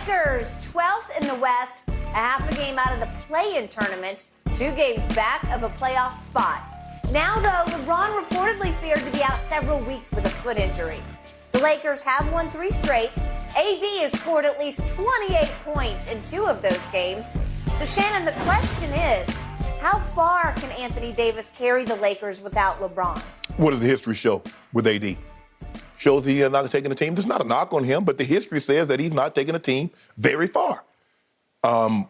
Lakers, 12th in the West, a half a game out of the play-in tournament, 2 games back of a playoff spot. Now, though, LeBron reportedly feared to be out several weeks with a foot injury. The Lakers have won 3 straight. AD has scored at least 28 points in 2 of those games. So, Shannon, the question is, how far can Anthony Davis carry the Lakers without LeBron? What does the history show with AD? Shows he is not taking a team. There's not a knock on him, but the history says that he's not taking a team very far. And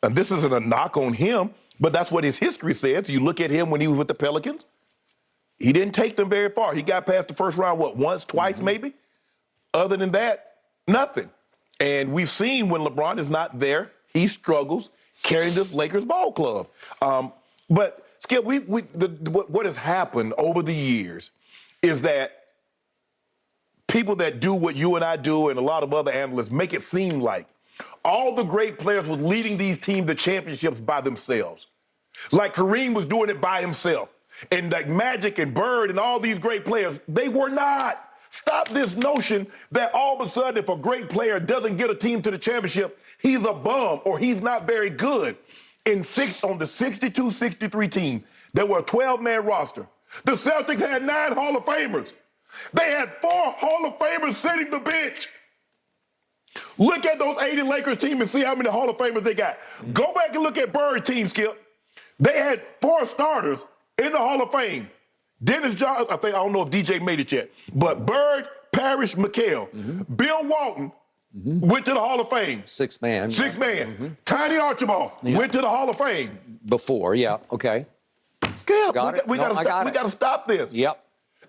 this isn't a knock on him, but that's what his history says. You look at him when he was with the Pelicans, he didn't take them very far. He got past the first round, once, twice maybe? Other than that, nothing. And we've seen when LeBron is not there, he struggles carrying this Lakers ball club. But, Skip, what has happened over the years is that people that do what you and I do and a lot of other analysts make it seem like all the great players were leading these teams to championships by themselves. Like Kareem was doing it by himself. And like Magic and Bird and all these great players, they were not. Stop this notion that all of a sudden if a great player doesn't get a team to the championship, he's a bum or he's not very good. On the 62-63 team, there were a 12-man roster. The Celtics had 9 Hall of Famers. They had 4 Hall of Famers sitting the bench. Look at those 80 Lakers team and see how many Hall of Famers they got. Go back and look at Bird team, Skip. They had 4 starters in the Hall of Fame. Dennis Johnson, I don't know if DJ made it yet, but Bird, Parrish, McHale. Bill Walton went to the Hall of Fame. 6 man. 6 man. Tiny Archibald went to the Hall of Fame. Before, yeah, okay. Skip, we got to stop this. Yep.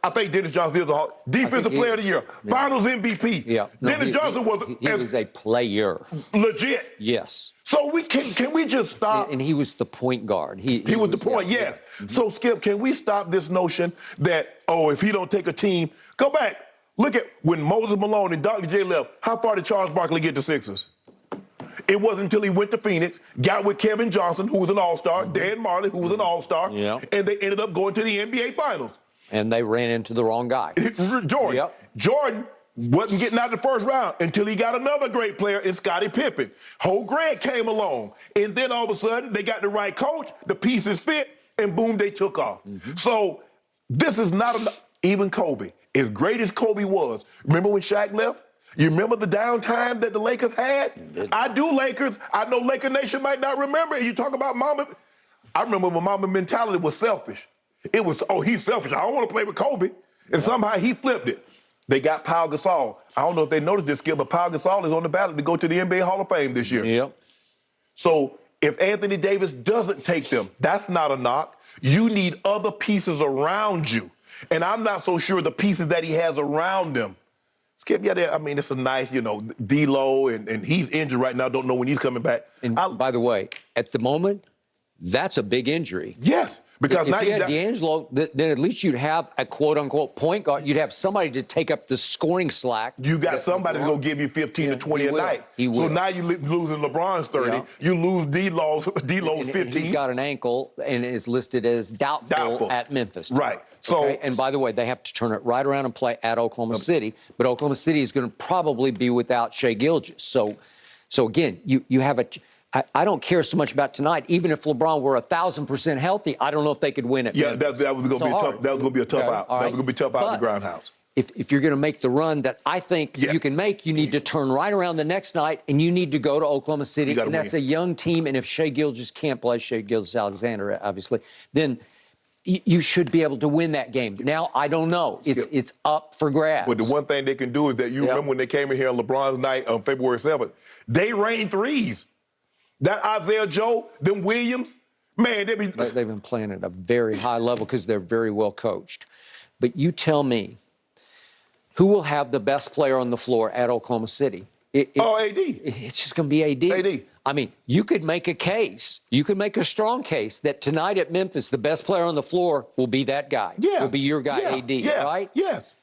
I think Dennis Johnson is a defensive player of the year, finals MVP. Yeah. No, Dennis Johnson was a player. Legit. Yes. So can we just stop? And he was the point guard. He was the point, yes. So, Skip, can we stop this notion that, if he don't take a team, go back. Look at when Moses Malone and Dr. J left, how far did Charles Barkley get to Sixers? It wasn't until he went to Phoenix, got with Kevin Johnson, who was an all-star, Dan Marley, who was an all-star, and they ended up going to the NBA Finals. And they ran into the wrong guy. Jordan. Yep. Jordan wasn't getting out of the first round until he got another great player in Scottie Pippen. Ho Greg came along, and then all of a sudden they got the right coach, the pieces fit, and boom, they took off. So this is not even Kobe. As great as Kobe was, remember when Shaq left? You remember the downtime that the Lakers had? I do, Lakers. I know Laker Nation might not remember. You talk about Mamba. I remember when Mamba mentality was selfish. It was, he's selfish. I don't want to play with Kobe. And somehow he flipped it. They got Pau Gasol. I don't know if they noticed this, Skip, but Pau Gasol is on the ballot to go to the NBA Hall of Fame this year. Yep. So if Anthony Davis doesn't take them, that's not a knock. You need other pieces around you. And I'm not so sure the pieces that he has around him. Skip, it's a nice, D-Lo, and he's injured right now. Don't know when he's coming back. And by the way, at the moment, that's a big injury. Yes. Because if you had D'Angelo, then at least you'd have a quote-unquote point guard. You'd have somebody to take up the scoring slack. You got somebody to go give you 15 to 20 a night. So now you're losing LeBron's 30. Yeah. You lose D-Lo's 15. And he's got an ankle and is listed as doubtful at Memphis. Right. So, and by the way, they have to turn it right around and play at Oklahoma City. But Oklahoma City is going to probably be without Shai Gilgeous. So again, you have a... I don't care so much about tonight. Even if LeBron were 1,000% healthy, I don't know if they could win it. Yeah, that was going to be tough. That was going to be a tough out. That was going to be tough out in the Groundhouse. If you're going to make the run that I think you can make, you need to turn right around the next night, and you need to go to Oklahoma City. And that's a young team. And if Shai Gilgeous can't play, Shai Gilgeous-Alexander, obviously, then you should be able to win that game. Now, I don't know. It's up for grabs. But the one thing they can do is that you remember when they came in here on LeBron's night on February 7th, they rained threes. That Isaiah Joe, them Williams, man, they've been playing at a very high level because they're very well coached. But you tell me, who will have the best player on the floor at Oklahoma City? AD. It's just going to be AD. AD. I mean, you could make a case. You could make a strong case that tonight at Memphis, the best player on the floor will be that guy. Yeah. Will be your guy, AD, right? Yes.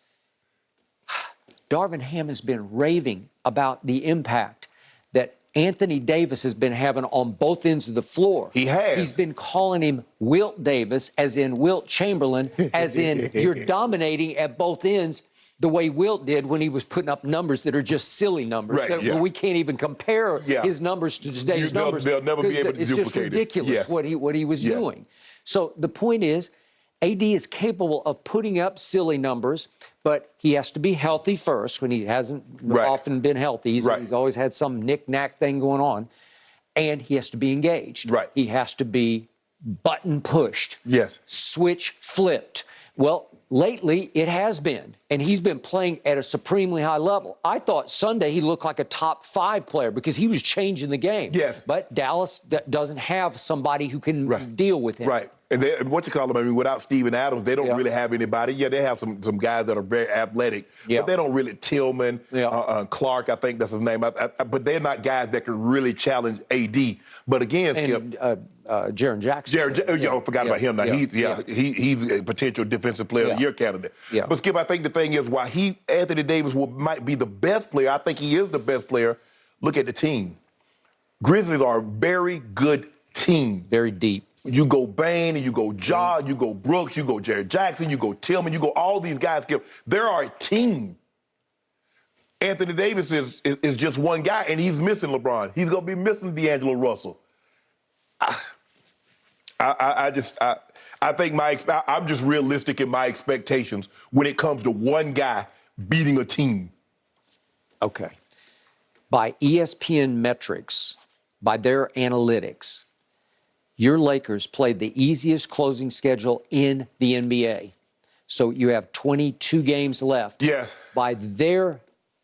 Darvin Ham has been raving about the impact that Anthony Davis has been having on both ends of the floor. He has. He's been calling him Wilt Davis, as in Wilt Chamberlain, as in you're dominating at both ends. the way Wilt did when he was putting up numbers that are just silly numbers. Right, yeah. We can't even compare his numbers to today's numbers. They'll never be able to it's duplicate just ridiculous Yes. what he was doing. So the point is, AD is capable of putting up silly numbers, but he has to be healthy first when he hasn't often been healthy. He's always had some knick-knack thing going on. And he has to be engaged. Right. He has to be button pushed. Yes. Switch flipped. Well, lately it has been, and he's been playing at a supremely high level. I thought Sunday he looked like a top 5 player because he was changing the game. Yes. But Dallas doesn't have somebody who can deal with him. Right. And without Steven Adams, they don't really have anybody. Yeah, they have some guys that are very athletic, but they don't really. Tillman, Clark, I think that's his name. But they're not guys that can really challenge AD. But again, Skip. Jaren Jackson. I forgot about him now. He's a potential defensive player of the year candidate. Yeah. But Skip, I think the thing is why Anthony Davis might be the best player. I think he is the best player. Look at the team. Grizzlies are a very good team. Very deep. You go Bain, and you go Ja, you go Brooks, you go Jared Jackson, you go Tillman, you go all these guys. Skip, there are a team. Anthony Davis is just one guy, and he's missing LeBron. He's going to be missing D'Angelo Russell. I think I'm just realistic in my expectations when it comes to one guy beating a team. Okay. By ESPN metrics, by their analytics, your Lakers played the easiest closing schedule in the NBA. So you have 22 games left. Yes. By their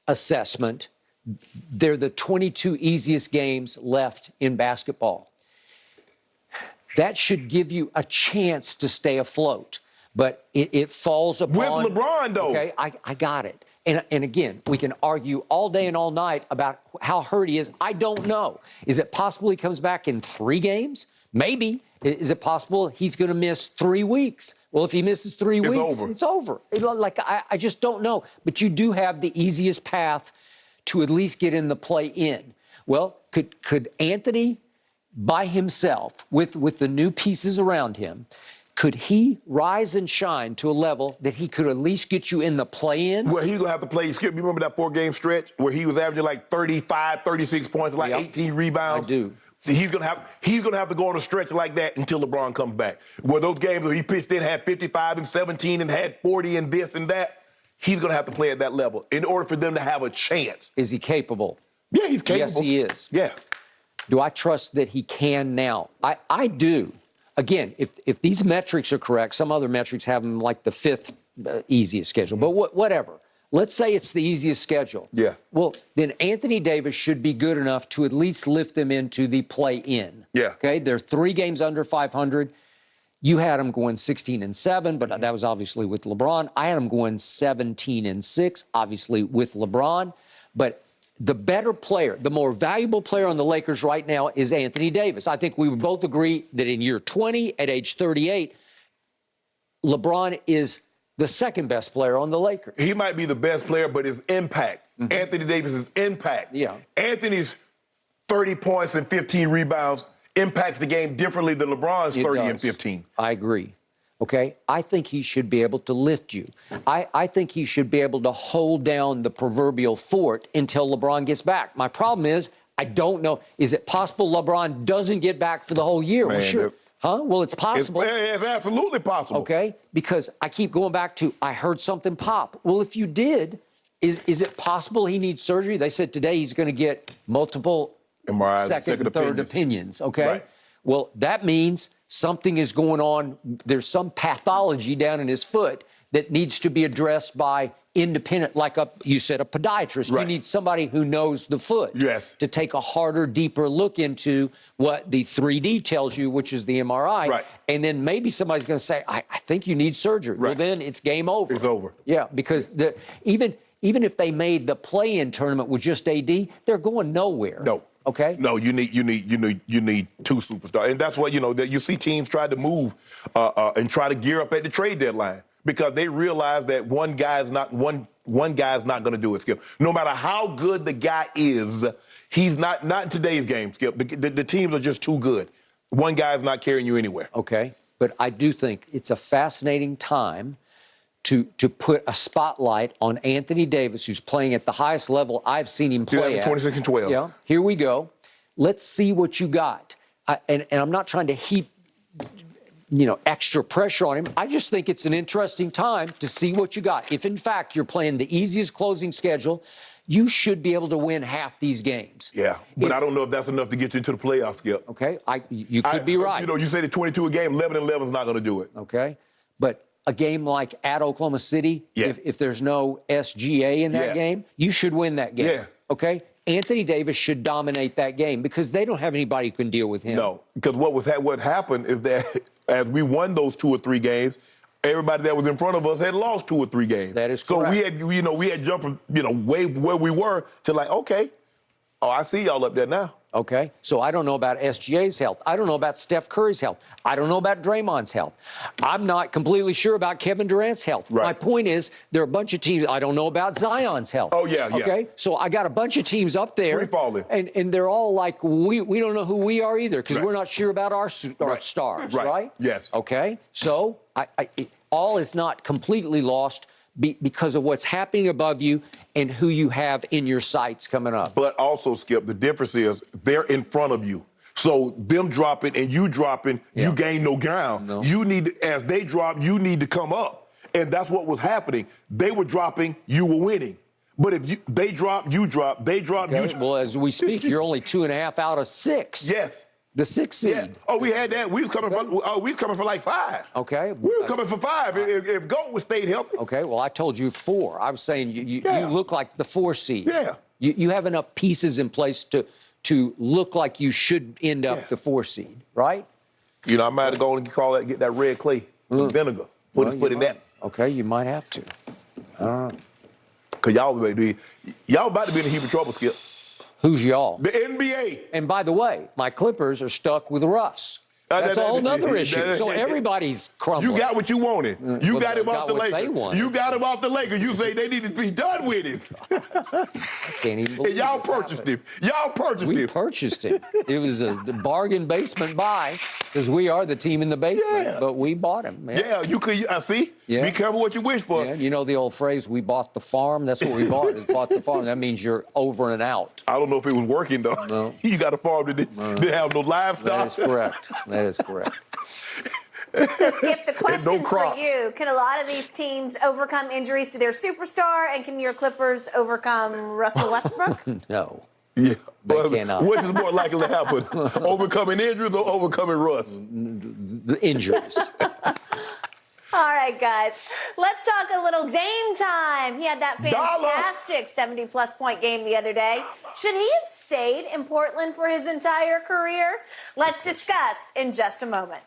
assessment, they're the 22 easiest games left in basketball. That should give you a chance to stay afloat. But it falls upon... With LeBron, though. Okay, I got it. And again, we can argue all day and all night about how hurt he is. I don't know. Is it possible he comes back in 3 games? Maybe. Is it possible he's going to miss 3 weeks? Well, if he misses 3 weeks, it's over. I just don't know. But you do have the easiest path to at least get in the play-in. Well, could Anthony, by himself, with the new pieces around him, could he rise and shine to a level that he could at least get you in the play-in? Well, he's going to have to play. Skip, you remember that 4-game stretch where he was averaging like 35, 36 points, like 18 rebounds? I do. He's gonna have to go on a stretch like that until LeBron comes back. Where those games where he pitched in, had 55 and 17 and had 40 and this and that, he's gonna have to play at that level in order for them to have a chance. Is he capable? Yeah, he's capable. Yes, he is. Yeah. Do I trust that he can now? I do. Again, if these metrics are correct, some other metrics have him like the 5th easiest schedule, but whatever. Let's say it's the easiest schedule. Yeah. Well, then Anthony Davis should be good enough to at least lift them into the play-in. Yeah. Okay, they're 3 games under 500. You had them going 16-7, but that was obviously with LeBron. I had them going 17-6, obviously with LeBron. But the better player, the more valuable player on the Lakers right now is Anthony Davis. I think we would both agree that in year 20, at age 38, LeBron is the second best player on the Lakers. He might be the best player, but his impact, Anthony Davis's impact. Yeah. Anthony's 30 points and 15 rebounds impacts the game differently than LeBron's 30 and 15. I agree. Okay? I think he should be able to lift you. I think he should be able to hold down the proverbial fort until LeBron gets back. My problem is, I don't know. Is it possible LeBron doesn't get back for the whole year? Man, well, sure. Huh? Well, it's possible. It's absolutely possible. Okay? Because I keep going back to, I heard something pop. Well, if you did, is it possible he needs surgery? They said today he's going to get multiple MRIs, second and third opinions. Okay? Right. Well, that means something is going on. There's some pathology down in his foot that needs to be addressed by independent, like you said, a podiatrist. Right. You need somebody who knows the foot. Yes. To take a harder, deeper look into what the 3D tells you, which is the MRI. Right. And then maybe somebody's going to say, I think you need surgery. Right. Well, then it's game over. It's over. Yeah, because even if they made the play-in tournament with just AD, they're going nowhere. No. Okay. No, you need 2 superstars, and that's what that you see teams try to move and try to gear up at the trade deadline because they realize that one guy's not going to do it. Skip, no matter how good the guy is, he's not in today's game. Skip, the teams are just too good. One guy's not carrying you anywhere. Okay, but I do think it's a fascinating time to put a spotlight on Anthony Davis, who's playing at the highest level I've seen him play at. 26 and 12. Yeah, here we go. Let's see what you got. And I'm not trying to heap, extra pressure on him. I just think it's an interesting time to see what you got. If, in fact, you're playing the easiest closing schedule, you should be able to win half these games. Yeah, but I don't know if that's enough to get you into the playoffs, Skip. Okay, you could be right. You say the 22 a game, 11-11 is not going to do it. Okay, but a game like at Oklahoma City, if there's no SGA in that game, you should win that game. Yeah. Okay? Anthony Davis should dominate that game because they don't have anybody who can deal with him. No, because what happened is that as we won those 2 or 3 games, everybody that was in front of us had lost 2 or 3 games. That is correct. So we had jumped from way where we were to like, okay, I see y'all up there now. Okay, so I don't know about SGA's health. I don't know about Steph Curry's health. I don't know about Draymond's health. I'm not completely sure about Kevin Durant's health. Right. My point is, there are a bunch of teams. I don't know about Zion's health. Oh, yeah. Okay, so I got a bunch of teams up there. Free falling. And they're all like, we don't know who we are either because we're not sure about our stars, right? Yes. Okay, so all is not completely lost because of what's happening above you and who you have in your sights coming up. But also, Skip, the difference is they're in front of you. So them dropping and you dropping, you gain no ground. No. You need, as they drop, you need to come up. And that's what was happening. They were dropping, you were winning. But if they drop, you drop, they drop, you drop. Well, as we speak, you're only 2.5 out of 6. Yes. The 6th seed. Yeah. Oh, we had that. We was coming for like 5. Okay. We were coming for 5 if Goat was stayed healthy. Okay. Well, I told you 4. I was saying you look like the 4 seed. Yeah. You have enough pieces in place to look like you should end up the 4 seed, right? I might have gone and get that red clay, some vinegar, put his foot in that. Okay, you might have to. Because y'all about to be in heap of trouble, Skip. Who's y'all? The NBA. And by the way, my Clippers are stuck with Russ. That's a whole nother issue. So everybody's crumbling. You got what you wanted. You got him off the what they Lakers. wanted. You got him off the Lakers. You say they need to be done with him. I can't even believe And y'all purchased him. Y'all purchased him. We purchased him. It was a bargain basement buy because we are the team in the basement, but we bought him. Yeah, you could. I see. Yeah. Be careful what you wish for. Yeah, you know the old phrase, we bought the farm? That's what we bought, is bought the farm. That means you're over and out. I don't know if it was working, though. No. You got a farm that didn't have no livestock. That is correct. That is correct. So, Skip, the question's for crops. you. Can a lot of these teams overcome injuries to their superstar, and can your Clippers overcome Russell Westbrook? No. Yeah, They cannot. What is more likely to happen? Overcoming injuries or overcoming Russ? The injuries. All right, guys. Let's talk a little Dame time. He had that fantastic 70-plus point game the other day. Should he have stayed in Portland for his entire career? Let's discuss in just a moment.